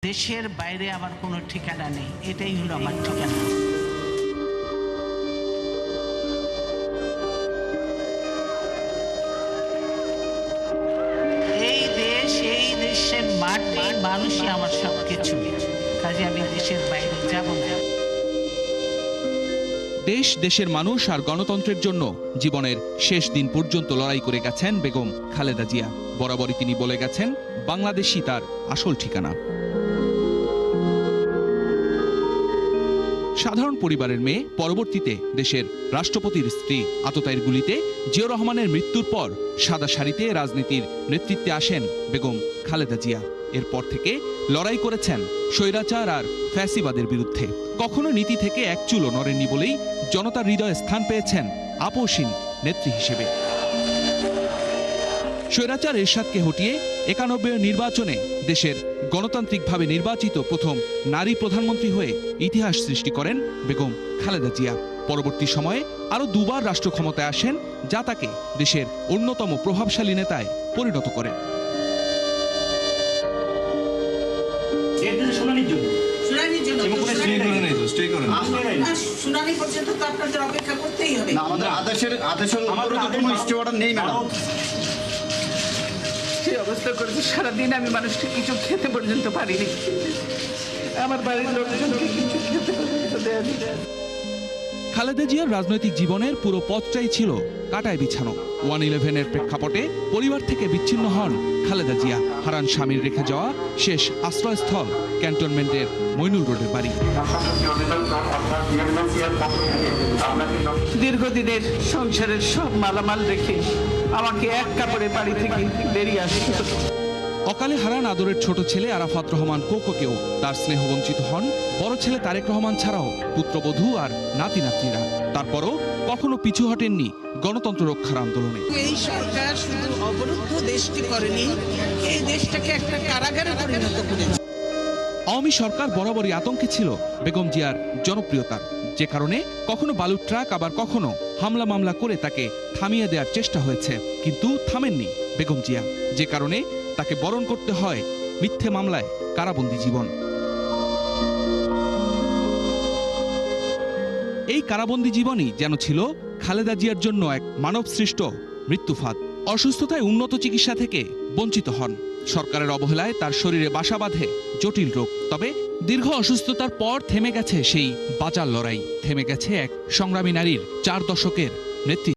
দেশের বাইরে আমার কোনো ঠিকানা নেই, এটাই হলো আমার ঠিকানা। এই দেশ, এই দেশের মাটি, মানুষই আমার সবকিছু। কাজে আমি দেশের বাইরে যাব না। দেশ, দেশের মানুষ আর গণতন্ত্রের জন্য জীবনের শেষ দিন পর্যন্ত লড়াই করে গেছেন বেগম খালেদা জিয়া। বরাবরই তিনি বলে গেছেন, বাংলাদেশই তার আসল ঠিকানা। সাধারণ পরিবারের মেয়ে, পরবর্তীতে দেশের রাষ্ট্রপতির স্ত্রী। আততায়ীর গুলিতে জিয়াউর রহমানের মৃত্যুর পর সাদা শাড়িতে রাজনীতির নেতৃত্বে আসেন বেগম খালেদা জিয়া। এরপর থেকে লড়াই করেছেন স্বৈরাচার আর ফ্যাসিবাদের বিরুদ্ধে। কখনো নীতি থেকে এক চুলও নড়েননি বলেই জনতার হৃদয়ে স্থান পেয়েছেন আপোষহীন নেত্রী হিসেবে। স্বৈরাচার এরশাদকে হটিয়ে ৯১ নির্বাচনে দেশের গণতান্ত্রিকভাবে নির্বাচিত প্রথম নারী প্রধানমন্ত্রী হয়ে ইতিহাস সৃষ্টি করেন বেগম খালেদা জিয়া। পরবর্তী সময়ে আরও দুবার রাষ্ট্র ক্ষমতায় আসেন, যা তাকে দেশের অন্যতম প্রভাবশালী নেতায় পরিণত করে। অবস্থা করেছে, সারাদিন আমি মানুষকে কিছু খেতে পর্যন্ত পারিনি। আমার বাড়ির লোকজনকে কিছু খেতে পর্যন্ত দেয়নি। খালেদা জিয়ার রাজনৈতিক জীবনের পুরো পথটাই ছিল কাটায় বিছানো। 1/11-এর প্রেক্ষাপটে পরিবার থেকে বিচ্ছিন্ন হন খালেদা জিয়া। হারান স্বামীর রেখে যাওয়া শেষ আশ্রয়স্থল ক্যান্টনমেন্টের মইনুল রোডের বাড়ি। দীর্ঘদিনের সংসারের সব মালামাল রেখে আমাকে এক কাপড়ে বাড়ি থেকে বেরিয়ে আসতে হতো। অকালে হারান আদরের ছোট ছেলে আরাফাত রহমান কোকোকেও। তার স্নেহ বঞ্চিত হন বড় ছেলে তারেক রহমান ছাড়াও পুত্রবধূ আর নাতি নাতনিরা। তারপরও কখনো পিছু হটেননি গণতন্ত্র রক্ষার আন্দোলনে। এই সরকার শুধু অবরুদ্ধ দেশটি করেনি, এই দেশটাকে একটা কারাগারে পরিণত করেছে। আওয়ামী সরকার বরাবরই আতঙ্কে ছিল বেগম জিয়ার জনপ্রিয়তার, যে কারণে কখনো বালুর ট্রাক, আবার কখনো হামলা মামলা করে তাকে থামিয়ে দেওয়ার চেষ্টা হয়েছে। কিন্তু থামেননি বেগম জিয়া, যে কারণে তাকে বরণ করতে হয় মিথ্যে মামলায় কারাবন্দী জীবন। এই কারাবন্দী জীবনই যেন ছিল খালেদা জিয়ার জন্য এক মানবসৃষ্ট মৃত্যুফাঁদ। অসুস্থতায় উন্নত চিকিৎসা থেকে বঞ্চিত হন। সরকারের অবহেলায় তার শরীরে বাসা বাঁধে জটিল রোগ। তবে দীর্ঘ অসুস্থতার পর থেমে গেছে সেই বাঁচার লড়াই, থেমে গেছে এক সংগ্রামী নারীর 4 দশকের নেতৃত্ব।